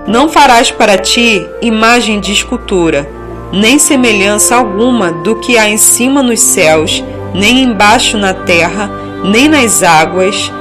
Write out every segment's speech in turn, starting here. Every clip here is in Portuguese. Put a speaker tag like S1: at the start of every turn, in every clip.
S1: Não farás para ti imagem de escultura, nem semelhança alguma do que há em cima nos céus, nem embaixo na terra, nem nas águas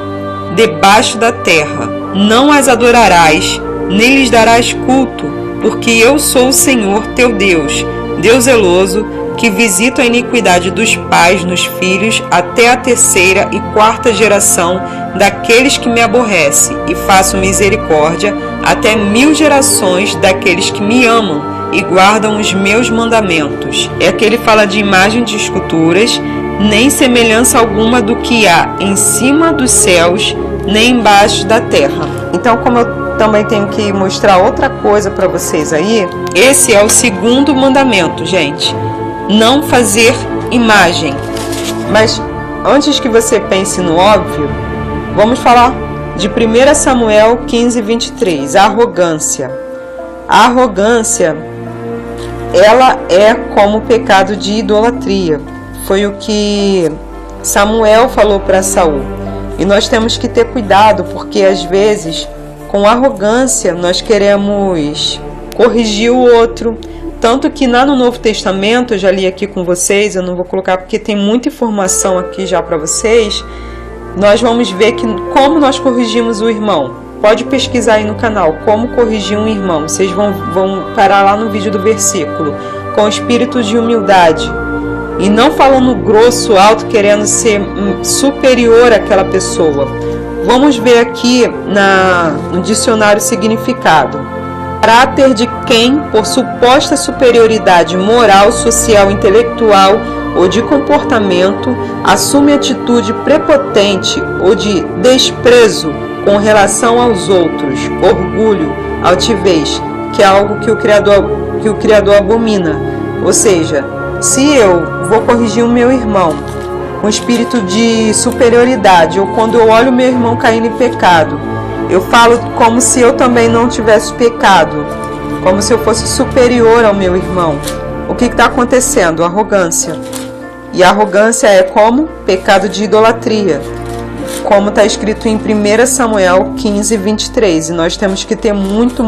S1: debaixo da terra. Não as adorarás, nem lhes darás culto, porque eu sou o Senhor teu Deus, Deus zeloso, que visito a iniquidade dos pais nos filhos até a terceira e quarta geração daqueles que me aborrecem, e faço misericórdia até 1000 gerações daqueles que me amam e guardam os meus mandamentos. É que ele fala de imagem de esculturas, nem semelhança alguma do que há em cima dos céus, nem embaixo da terra. Então, como eu também tenho que mostrar outra coisa para vocês aí, esse é o segundo mandamento, gente. Não fazer imagem. Mas antes que você pense no óbvio, vamos falar de 1 Samuel 15, 23, a arrogância. A arrogância, ela é como o pecado de idolatria. Foi o que Samuel falou para Saul. E nós temos que ter cuidado, porque às vezes, com arrogância, nós queremos corrigir o outro. Tanto que lá no Novo Testamento, eu já li aqui com vocês, eu não vou colocar porque tem muita informação aqui já para vocês. Nós vamos ver que como nós corrigimos o irmão. Pode pesquisar aí no canal, como corrigir um irmão. Vocês vão parar lá no vídeo do versículo. Com espírito de humildade. E não falando grosso, alto, querendo ser superior àquela pessoa. Vamos ver aqui no dicionário significado. Caráter de quem, por suposta superioridade moral, social, intelectual ou de comportamento, assume atitude prepotente ou de desprezo com relação aos outros, orgulho, altivez, que é algo que o Criador abomina. Ou seja, se eu vou corrigir o meu irmão com espírito de superioridade, ou quando eu olho o meu irmão caindo em pecado, eu falo como se eu também não tivesse pecado, como se eu fosse superior ao meu irmão. O que está acontecendo? Arrogância. E a arrogância é como? Pecado de idolatria. Como está escrito em 1 Samuel 15, 23. E nós temos que ter muito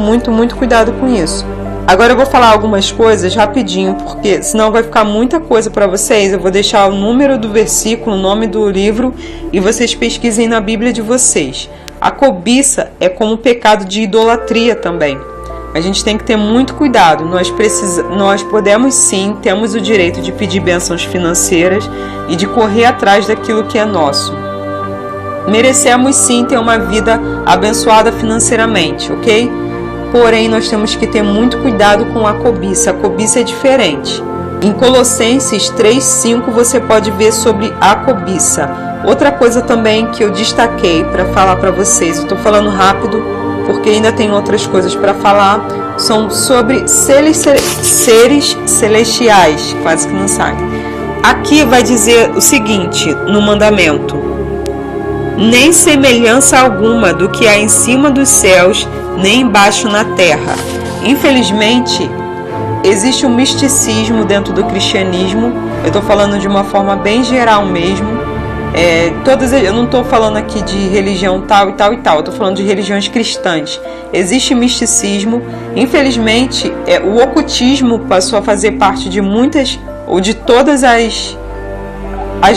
S1: cuidado com isso. Agora eu vou falar algumas coisas rapidinho, porque senão vai ficar muita coisa para vocês. Eu vou deixar o número do versículo, o nome do livro, e vocês pesquisem na Bíblia de vocês. A cobiça é como o pecado de idolatria também. A gente tem que ter muito cuidado. Nós podemos sim, temos o direito de pedir bênçãos financeiras e de correr atrás daquilo que é nosso. Merecemos sim ter uma vida abençoada financeiramente, ok? Porém, nós temos que ter muito cuidado com a cobiça. A cobiça é diferente. Em Colossenses 3:5 você pode ver sobre a cobiça. Outra coisa também que eu destaquei para falar para vocês, eu estou falando rápido porque ainda tem outras coisas para falar, são sobre seres celestiais, quase que não sai. Aqui vai dizer o seguinte no mandamento: nem semelhança alguma do que há em cima dos céus, nem embaixo na terra. Infelizmente, existe um misticismo dentro do cristianismo. Eu estou falando de uma forma bem geral mesmo. Eu não estou falando aqui de religião tal e tal e tal. Eu estou falando de religiões cristãs. Existe misticismo. Infelizmente, o ocultismo passou a fazer parte de muitas ou de todas as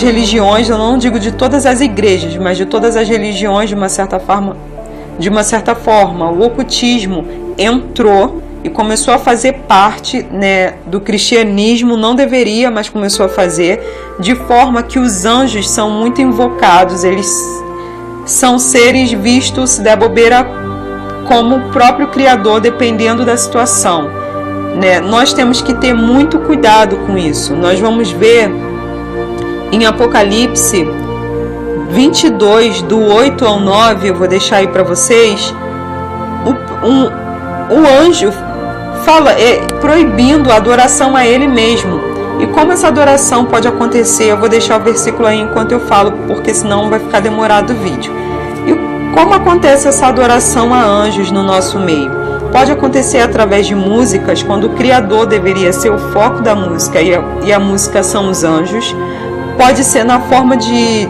S1: religiões. Eu não digo de todas as igrejas, mas de todas as religiões de uma certa forma. O ocultismo entrou e começou a fazer parte, né, do cristianismo. Não deveria, mas começou a fazer, de forma que os anjos são muito invocados. Eles são seres vistos, se der bobeira, como o próprio Criador, dependendo da situação, né? Nós temos que ter muito cuidado com isso. Nós vamos ver em Apocalipse 22, do 8 ao 9, eu vou deixar aí para vocês, o anjo fala, proibindo a adoração a ele mesmo. E como essa adoração pode acontecer, eu vou deixar o versículo aí enquanto eu falo, porque senão vai ficar demorado o vídeo. E como acontece essa adoração a anjos no nosso meio? Pode acontecer através de músicas, quando o Criador deveria ser o foco da música, e a música são os anjos. Pode ser na forma de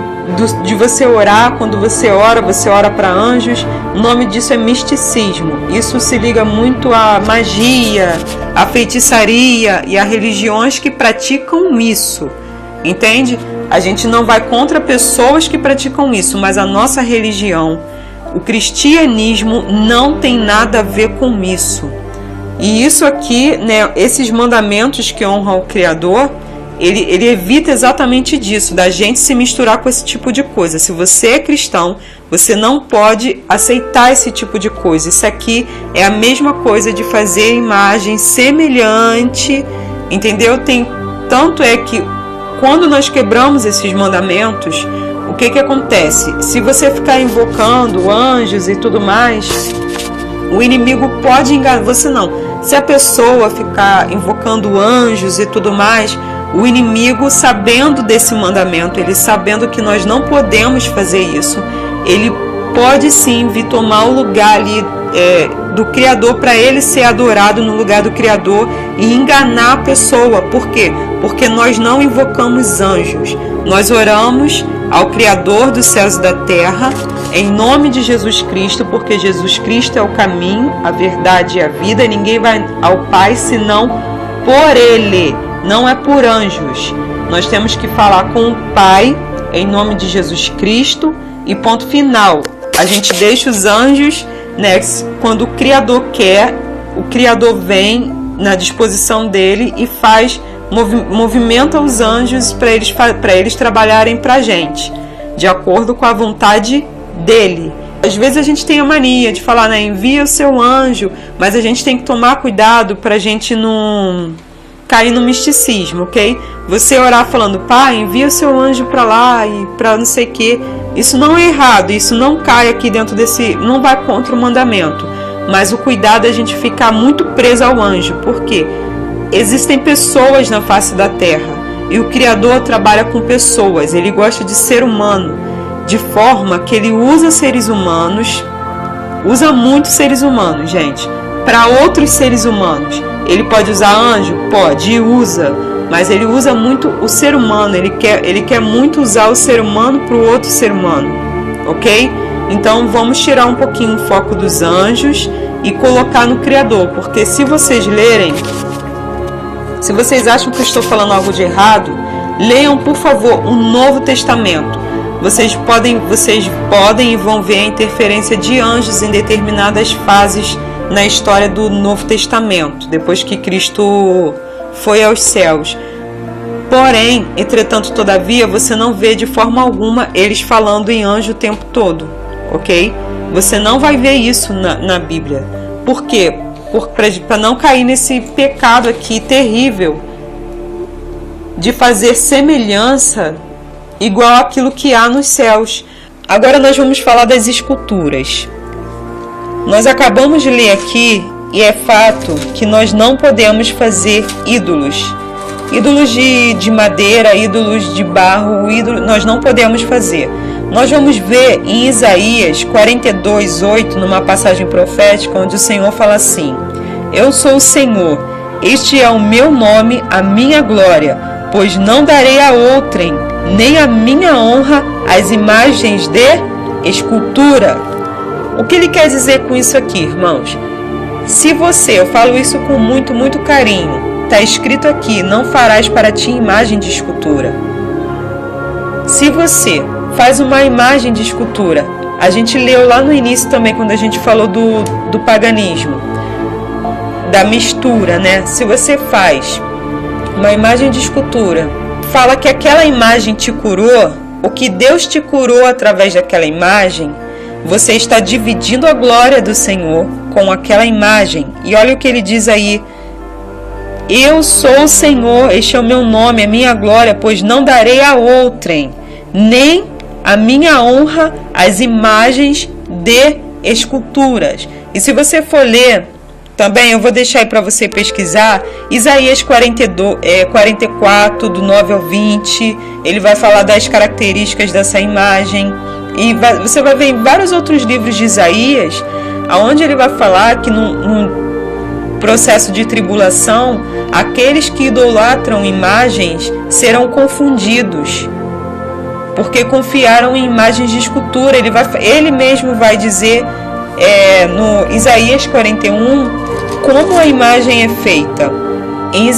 S1: de você orar. Quando você ora para anjos. O nome disso é misticismo. Isso se liga muito à magia, à feitiçaria e a religiões que praticam isso, entende? A gente não vai contra pessoas que praticam isso, mas a nossa religião, o cristianismo, não tem nada a ver com isso. E isso aqui, né, esses mandamentos que honram o Criador, ele evita exatamente disso, da gente se misturar com esse tipo de coisa. Se você é cristão, você não pode aceitar esse tipo de coisa. Isso aqui é a mesma coisa de fazer imagem semelhante, entendeu? Tanto é que quando nós quebramos esses mandamentos, o que acontece? Se você ficar invocando anjos e tudo mais, o inimigo pode enganar você. Não. Se a pessoa ficar invocando anjos e tudo mais, o inimigo, sabendo desse mandamento, ele sabendo que nós não podemos fazer isso, ele pode sim vir tomar o lugar ali do Criador, para ele ser adorado no lugar do Criador e enganar a pessoa. Por quê? Porque nós não invocamos anjos, nós oramos ao Criador dos céus e da terra, em nome de Jesus Cristo, porque Jesus Cristo é o caminho, a verdade e a vida. Ninguém vai ao Pai senão por Ele, não é por anjos. Nós temos que falar com o Pai em nome de Jesus Cristo e ponto final. A gente deixa os anjos, né? Quando o Criador quer, o Criador vem na disposição dele e movimenta os anjos para eles trabalharem para a gente, de acordo com a vontade dele. Às vezes a gente tem a mania de falar, né, envia o seu anjo, mas a gente tem que tomar cuidado para a gente não cair no misticismo, ok? Você orar falando, Pai, envia o seu anjo para lá e para não sei o que, isso não é errado, isso não cai aqui dentro desse, não vai contra o mandamento, mas o cuidado é a gente ficar muito preso ao anjo. Por quê? Existem pessoas na face da terra e o Criador trabalha com pessoas, ele gosta de ser humano, de forma que ele usa seres humanos, usa muitos seres humanos, gente, para outros seres humanos. Ele pode usar anjo? Pode, e usa, mas ele usa muito o ser humano, ele quer muito usar o ser humano para o outro ser humano, ok? Então vamos tirar um pouquinho o foco dos anjos e colocar no Criador, porque se vocês lerem, se vocês acham que eu estou falando algo de errado, leiam por favor o Novo Testamento. Vocês podem e vão ver a interferência de anjos em determinadas fases na história do Novo Testamento, depois que Cristo foi aos céus. Porém, entretanto, todavia, você não vê de forma alguma eles falando em anjo o tempo todo, ok? Você não vai ver isso na Bíblia. Por quê? Para não cair nesse pecado aqui terrível de fazer semelhança igual àquilo que há nos céus. Agora nós vamos falar das esculturas. Nós acabamos de ler aqui e é fato que nós não podemos fazer ídolos. Ídolos de madeira, ídolos de barro, nós não podemos fazer. Nós vamos ver em Isaías 42:8, numa passagem profética, onde o Senhor fala assim: Eu sou o Senhor, este é o meu nome, a minha glória, pois não darei a outrem, nem a minha honra às imagens de escultura. O que ele quer dizer com isso aqui, irmãos? Se você, eu falo isso com muito, muito carinho, está escrito aqui, não farás para ti imagem de escultura. Se você faz uma imagem de escultura, a gente leu lá no início também, quando a gente falou do paganismo, da mistura, né? Se você faz uma imagem de escultura, fala que aquela imagem te curou, o que Deus te curou através daquela imagem, você está dividindo a glória do Senhor com aquela imagem. E olha o que ele diz aí: Eu sou o Senhor, este é o meu nome, a minha glória, pois não darei a outrem, nem a minha honra às imagens de esculturas. E se você for ler, também eu vou deixar aí para você pesquisar, Isaías 44, do 9 ao 20, ele vai falar das características dessa imagem. E você vai ver em vários outros livros de Isaías, onde ele vai falar que num processo de tribulação, aqueles que idolatram imagens serão confundidos. porque confiaram em imagens de escultura. Ele mesmo vai dizer no Isaías 41 como a imagem é feita. Em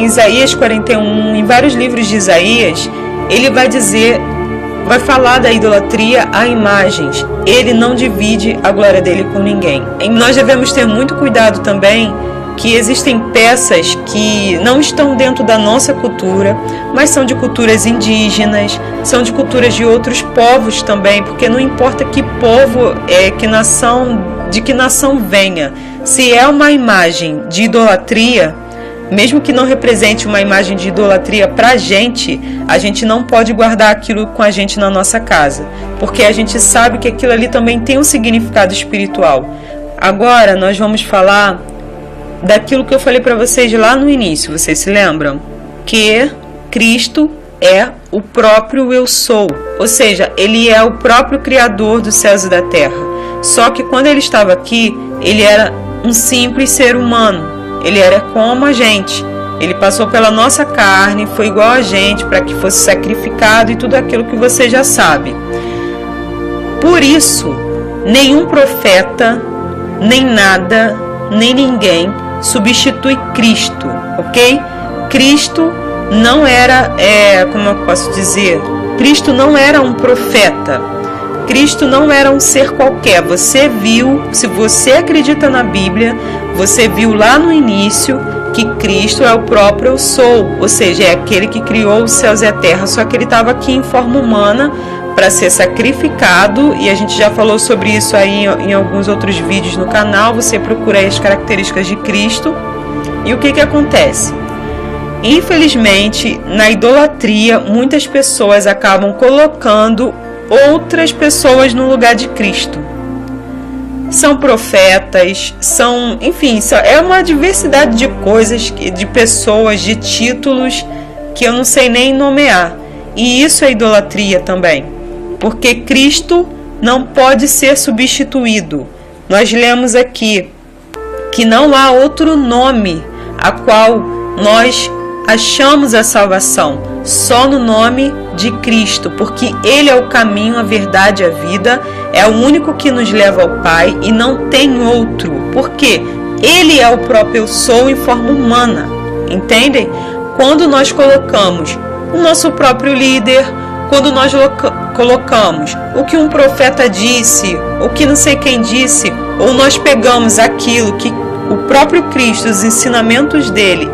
S1: Isaías 41, em vários livros de Isaías, ele vai falar da idolatria a imagens. Ele não divide a glória dele com ninguém. E nós devemos ter muito cuidado também que existem peças que não estão dentro da nossa cultura, mas são de culturas indígenas, são de culturas de outros povos também, porque não importa que povo, de que nação venha, se é uma imagem de idolatria, mesmo que não represente uma imagem de idolatria para a gente não pode guardar aquilo com a gente na nossa casa, porque a gente sabe que aquilo ali também tem um significado espiritual. Agora nós vamos falar daquilo que eu falei para vocês lá no início, vocês se lembram? Que Cristo é o próprio eu sou, ou seja, ele é o próprio Criador dos céus e da terra. Só que quando ele estava aqui, ele era um simples ser humano, ele era como a gente, ele passou pela nossa carne, foi igual a gente para que fosse sacrificado e tudo aquilo que você já sabe. Por isso, nenhum profeta, nem nada, nem ninguém substitui Cristo, ok? Cristo não era, como eu posso dizer, Cristo não era um profeta, Cristo não era um ser qualquer. Você viu, se você acredita na Bíblia, você viu lá no início que Cristo é o próprio eu sou, ou seja, é aquele que criou os céus e a terra, só que ele estava aqui em forma humana para ser sacrificado, e a gente já falou sobre isso aí em alguns outros vídeos no canal. Você procura aí as características de Cristo. E o que acontece? Infelizmente, na idolatria, muitas pessoas acabam colocando outras pessoas no lugar de Cristo. São profetas, é uma diversidade de coisas, de pessoas, de títulos que eu não sei nem nomear. E isso é idolatria também, porque Cristo não pode ser substituído. Nós lemos aqui que não há outro nome a qual nós achamos a salvação, só no nome de Cristo, porque Ele é o caminho, a verdade e a vida, é o único que nos leva ao Pai e não tem outro, porque Ele é o próprio eu sou em forma humana, entendem? Quando nós colocamos o nosso próprio líder, quando nós colocamos o que um profeta disse, o que não sei quem disse, ou nós pegamos aquilo que o próprio Cristo, os ensinamentos dele,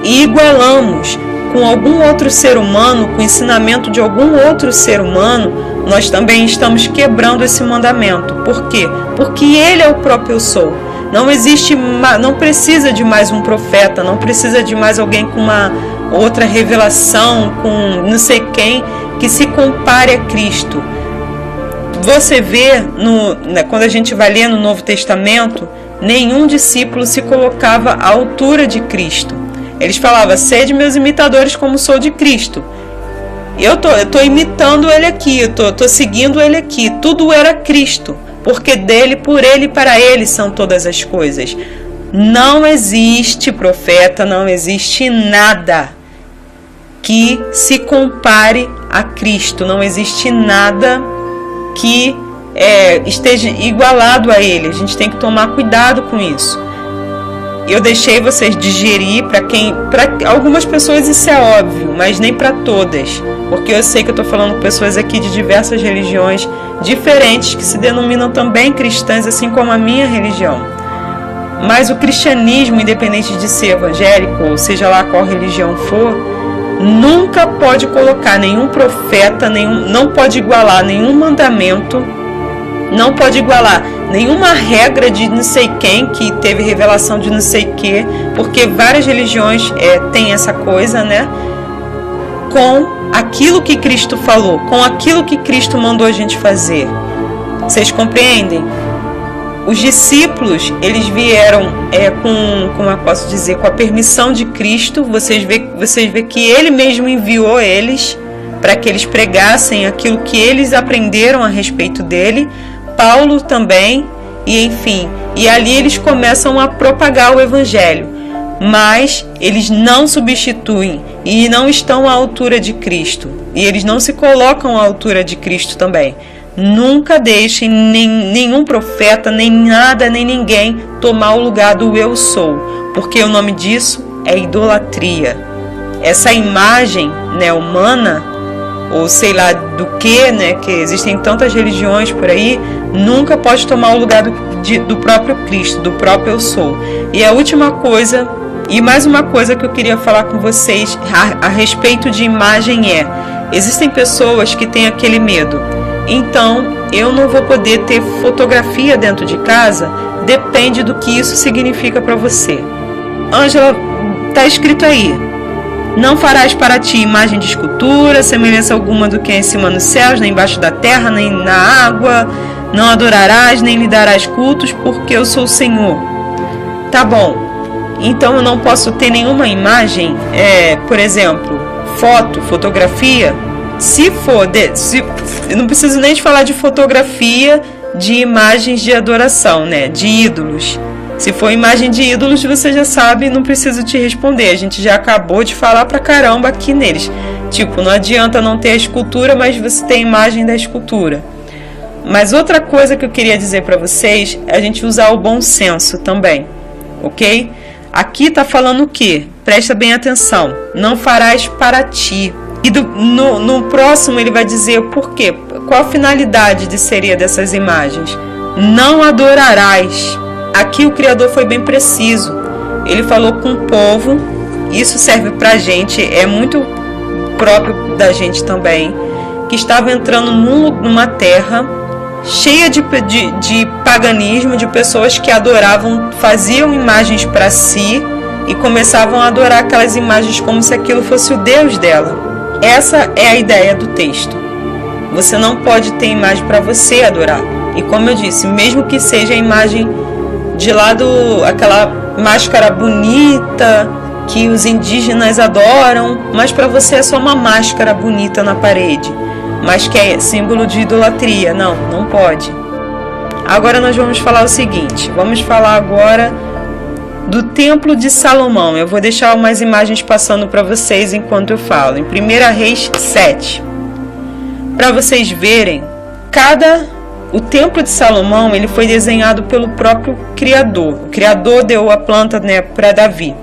S1: e igualamos com algum outro ser humano, com o ensinamento de algum outro ser humano, nós também estamos quebrando esse mandamento. Por quê? Porque ele é o próprio eu sou. Não precisa de mais um profeta, não precisa de mais alguém com uma outra revelação, com não sei quem, que se compare a Cristo. Você vê, quando a gente vai ler no Novo Testamento, nenhum discípulo se colocava à altura de Cristo. Eles falavam: sede meus imitadores como sou de Cristo. Eu tô imitando ele aqui, eu tô seguindo ele aqui. Tudo era Cristo, porque dele, por ele e para ele são todas as coisas. Não existe profeta, não existe nada que se compare a Cristo. Não existe nada que esteja igualado a ele. A gente tem que tomar cuidado com isso. Eu deixei vocês digerir. Para algumas pessoas isso é óbvio, mas nem para todas, porque eu sei que eu estou falando com pessoas aqui de diversas religiões diferentes que se denominam também cristãs, assim como a minha religião. Mas o cristianismo, independente de ser evangélico, ou seja lá qual religião for, nunca pode colocar nenhum profeta, não pode igualar nenhum mandamento, não pode igualar nenhuma regra de não sei quem que teve revelação de não sei o que, porque várias religiões têm essa coisa, né? Com aquilo que Cristo falou, com aquilo que Cristo mandou a gente fazer. Vocês compreendem? Os discípulos, eles vieram como eu posso dizer, com a permissão de Cristo. Vocês vê que Ele mesmo enviou eles para que eles pregassem aquilo que eles aprenderam a respeito dele. Paulo também, e enfim, e ali eles começam a propagar o evangelho. mas eles não substituem e não estão à altura de Cristo, e eles não se colocam à altura de Cristo também. Nunca deixem nenhum profeta, nem nada, nem ninguém tomar o lugar do eu sou, porque o nome disso é idolatria. Essa imagem, né, humana, ou sei lá do que, né, que existem tantas religiões por aí, nunca pode tomar o lugar do próprio Cristo, do próprio eu sou. E a última coisa, e mais uma coisa que eu queria falar com vocês a respeito de imagem é: existem pessoas que têm aquele medo. Então, eu não vou poder ter fotografia dentro de casa, depende do que isso significa para você. Ângela, está escrito aí: não farás para ti imagem de escultura, semelhança alguma do que é em cima nos céus, nem embaixo da terra, nem na água, não adorarás, nem lhe darás cultos, porque eu sou o Senhor. Tá bom, então eu não posso ter nenhuma imagem, por exemplo, fotografia. Se for, eu não preciso nem de falar de fotografia de imagens de adoração, né, de ídolos. Se for imagem de ídolos, você já sabe, não preciso te responder. A gente já acabou de falar pra caramba aqui neles. Tipo, não adianta não ter a escultura, mas você tem a imagem da escultura. Mas outra coisa que eu queria dizer pra vocês é a gente usar o bom senso também, ok? Aqui tá falando o quê? Presta bem atenção. Não farás para ti. E no próximo ele vai dizer o porquê. Qual a finalidade seria dessas imagens? Não adorarás. Aqui o Criador foi bem preciso. Ele falou com o povo. Isso serve pra gente. É muito próprio da gente também. Que estava entrando numa terra cheia de paganismo, de pessoas que adoravam, faziam imagens para si e começavam a adorar aquelas imagens como se aquilo fosse o Deus dela. Essa é a ideia do texto. Você não pode ter imagem para você adorar. E como eu disse, mesmo que seja a imagem de lá aquela máscara bonita que os indígenas adoram, mas para você é só uma máscara bonita na parede, mas que é símbolo de idolatria. Não pode. Agora nós vamos falar o seguinte, vamos falar agora do Templo de Salomão. Eu vou deixar umas imagens passando para vocês enquanto eu falo. Em 1 Reis 7. Para vocês verem, o Templo de Salomão ele foi desenhado pelo próprio Criador. O Criador deu a planta, né, para Davi,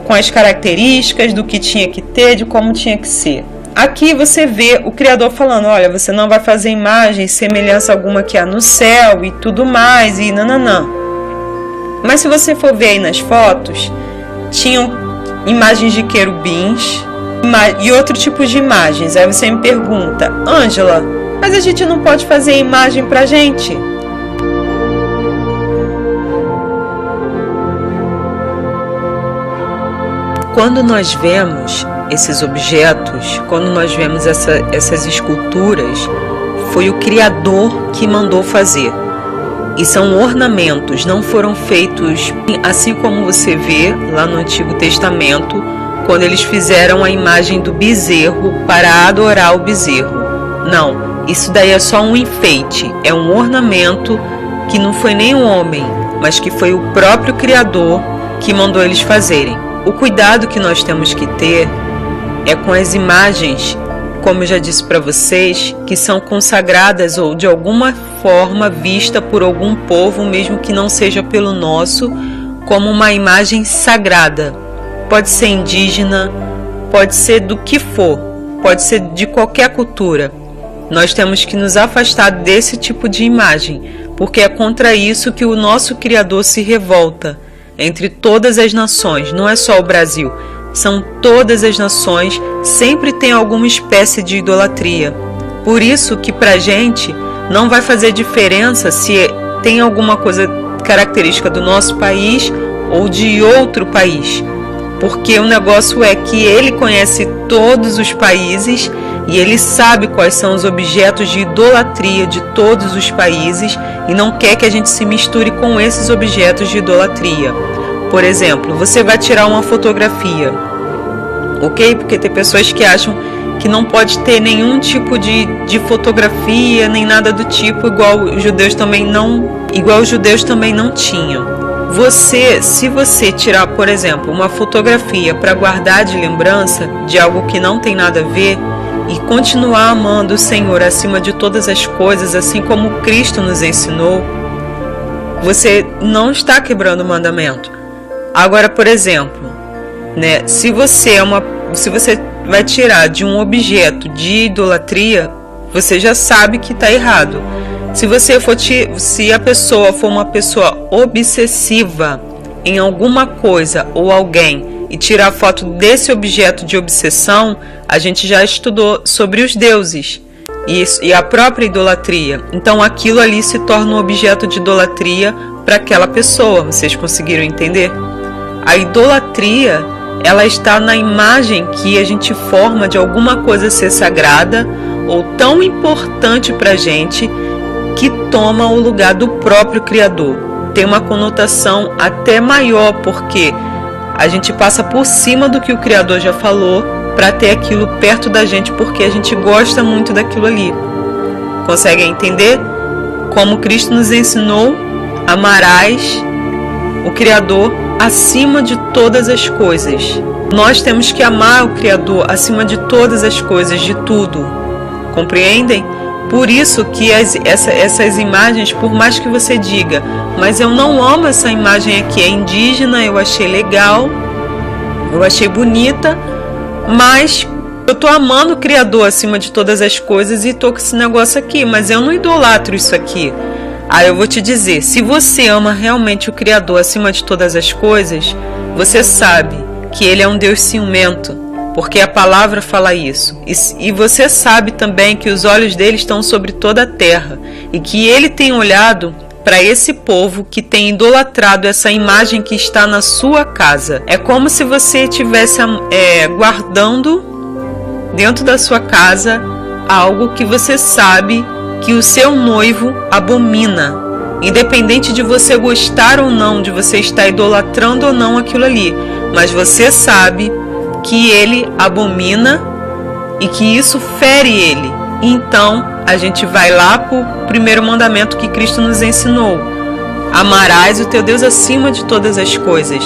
S1: com as características do que tinha que ter, de como tinha que ser. Aqui você vê o Criador falando: olha, você não vai fazer imagem, semelhança alguma que há no céu e tudo mais, e nananã. Mas se você for ver aí nas fotos, tinham imagens de querubins e outro tipo de imagens. Aí você me pergunta: Ângela, mas a gente não pode fazer imagem pra gente? Quando nós vemos esses objetos, quando nós vemos essas esculturas, foi o Criador que mandou fazer. E são ornamentos, não foram feitos assim como você vê lá no Antigo Testamento, quando eles fizeram a imagem do bezerro para adorar o bezerro. Não, isso daí é só um enfeite, é um ornamento que não foi nem um homem, mas que foi o próprio Criador que mandou eles fazerem. O cuidado que nós temos que ter é com as imagens, como eu já disse para vocês, que são consagradas ou de alguma forma vista por algum povo, mesmo que não seja pelo nosso, como uma imagem sagrada. Pode ser indígena, pode ser do que for, pode ser de qualquer cultura. Nós temos que nos afastar desse tipo de imagem, porque é contra isso que o nosso Criador se revolta entre todas as nações. Não é só o Brasil, são todas as nações, sempre tem alguma espécie de idolatria. Por isso que pra gente não vai fazer diferença se tem alguma coisa característica do nosso país ou de outro país, porque o negócio é que ele conhece todos os países e ele sabe quais são os objetos de idolatria de todos os países e não quer que a gente se misture com esses objetos de idolatria. Por exemplo, você vai tirar uma fotografia, ok? Porque tem pessoas que acham que não pode ter nenhum tipo de fotografia, nem nada do tipo, igual os judeus também não tinham. Se você tirar, por exemplo, uma fotografia para guardar de lembrança de algo que não tem nada a ver e continuar amando o Senhor acima de todas as coisas, assim como Cristo nos ensinou, você não está quebrando o mandamento. Agora, por exemplo, né, se você vai tirar de um objeto de idolatria, você já sabe que está errado. Se a pessoa for uma pessoa obsessiva em alguma coisa ou alguém e tirar foto desse objeto de obsessão, a gente já estudou sobre os deuses e a própria idolatria. Então aquilo ali se torna um objeto de idolatria para aquela pessoa. Vocês conseguiram entender? A idolatria, ela está na imagem que a gente forma de alguma coisa ser sagrada ou tão importante para a gente que toma o lugar do próprio Criador. Tem uma conotação até maior, porque a gente passa por cima do que o Criador já falou para ter aquilo perto da gente, porque a gente gosta muito daquilo ali. Conseguem entender? Como Cristo nos ensinou, amarás o Criador acima de todas as coisas. Nós temos que amar o Criador acima de todas as coisas, de tudo. Compreendem? Por isso que essas imagens, por mais que você diga, mas eu não amo essa imagem aqui, é indígena, eu achei legal, eu achei bonita, mas eu estou amando o Criador acima de todas as coisas e estou com esse negócio aqui, mas eu não idolatro isso aqui. Aí eu vou te dizer, se você ama realmente o Criador acima de todas as coisas, você sabe que Ele é um Deus ciumento, porque a palavra fala isso. E você sabe também que os olhos dele estão sobre toda a terra e que ele tem olhado para esse povo que tem idolatrado essa imagem que está na sua casa. É como se você estivesse guardando dentro da sua casa algo que você sabe que o seu noivo abomina. Independente de você gostar ou não, de você estar idolatrando ou não aquilo ali, mas você sabe que ele abomina e que isso fere ele. Então a gente vai lá para o primeiro mandamento que Cristo nos ensinou: amarás o teu Deus acima de todas as coisas.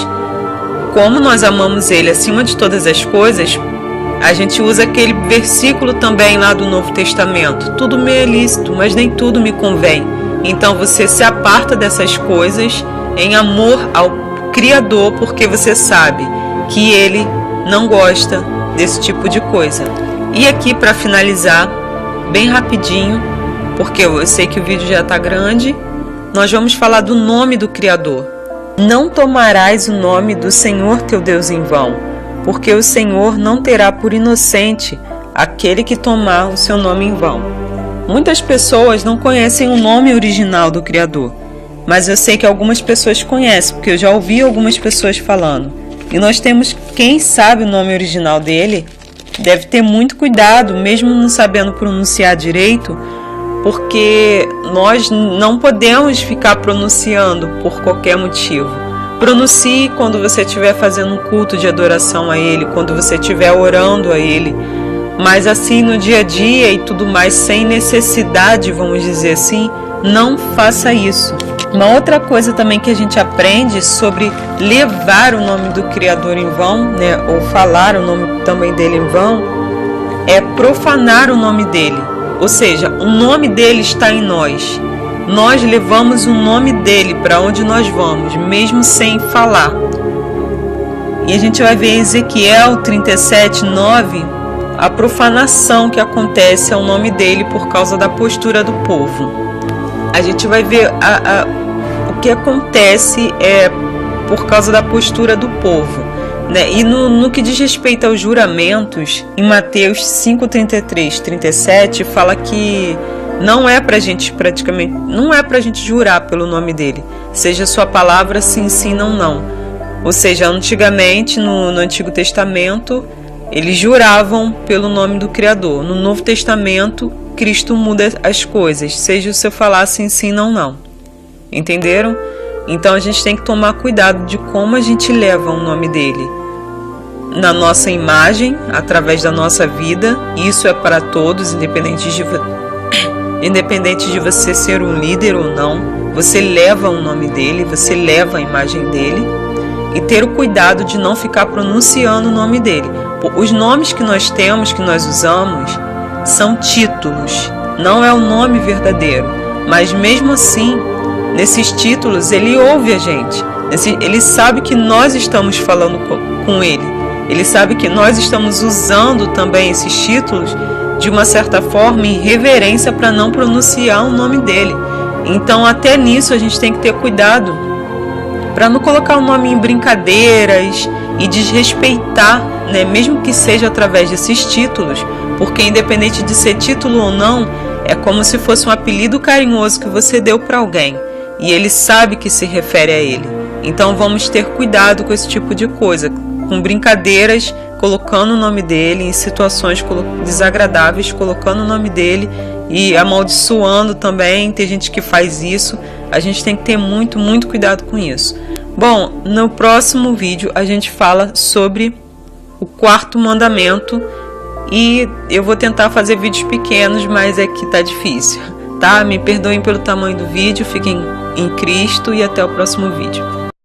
S1: Como nós amamos ele acima de todas as coisas, a gente usa aquele versículo também lá do Novo Testamento: tudo me é lícito, mas nem tudo me convém. Então você se aparta dessas coisas em amor ao Criador, porque você sabe que ele não gosta desse tipo de coisa. E aqui, para finalizar, bem rapidinho, porque eu sei que o vídeo já está grande, nós vamos falar do nome do Criador. Não tomarás o nome do Senhor teu Deus em vão, porque o Senhor não terá por inocente aquele que tomar o seu nome em vão. Muitas pessoas não conhecem o nome original do Criador, mas eu sei que algumas pessoas conhecem, porque eu já ouvi algumas pessoas falando. E nós temos, quem sabe o nome original dele, deve ter muito cuidado, mesmo não sabendo pronunciar direito, porque nós não podemos ficar pronunciando por qualquer motivo. Pronuncie quando você estiver fazendo um culto de adoração a ele, quando você estiver orando a ele, mas assim no dia a dia e tudo mais, sem necessidade, vamos dizer assim, não faça isso. Uma outra coisa também que a gente aprende sobre levar o nome do Criador em vão, né, ou falar o nome também dele em vão, é profanar o nome dele. Ou seja, o nome dele está em nós. Nós levamos o nome dele para onde nós vamos, mesmo sem falar. E a gente vai ver em Ezequiel 37:9 a profanação que acontece ao nome dele por causa da postura do povo. A gente vai ver o que acontece por causa da postura do povo, né? E no que diz respeito aos juramentos, em Mateus 5:33-37 fala que não é pra gente jurar pelo nome dele, seja sua palavra sim, sim, não, não. Ou seja, antigamente no Antigo Testamento eles juravam pelo nome do Criador. No Novo Testamento Cristo muda as coisas, seja o seu falar sim, sim, não, não. Entenderam? Então a gente tem que tomar cuidado de como a gente leva o nome dele na nossa imagem, através da nossa vida. Isso é para todos, independente de você ser um líder ou não. você leva o nome dele, você leva a imagem dele, e ter o cuidado de não ficar pronunciando o nome dele. Os nomes que nós temos, que nós usamos, são títulos, não é o nome verdadeiro, mas mesmo assim, nesses títulos, ele ouve a gente, ele sabe que nós estamos falando com ele, ele sabe que nós estamos usando também esses títulos de uma certa forma em reverência para não pronunciar o nome dele. Então até nisso a gente tem que ter cuidado para não colocar o nome em brincadeiras e desrespeitar, né? Mesmo que seja através desses títulos, porque independente de ser título ou não, é como se fosse um apelido carinhoso que você deu para alguém e ele sabe que se refere a ele. Então vamos ter cuidado com esse tipo de coisa, com brincadeiras, colocando o nome dele em situações desagradáveis, colocando o nome dele e amaldiçoando também. Tem gente que faz isso. A gente tem que ter muito cuidado com isso. Bom, no próximo vídeo a gente fala sobre o 4º mandamento e eu vou tentar fazer vídeos pequenos, mas é que tá difícil, tá? Me perdoem pelo tamanho do vídeo, fiquem em Cristo e até o próximo vídeo.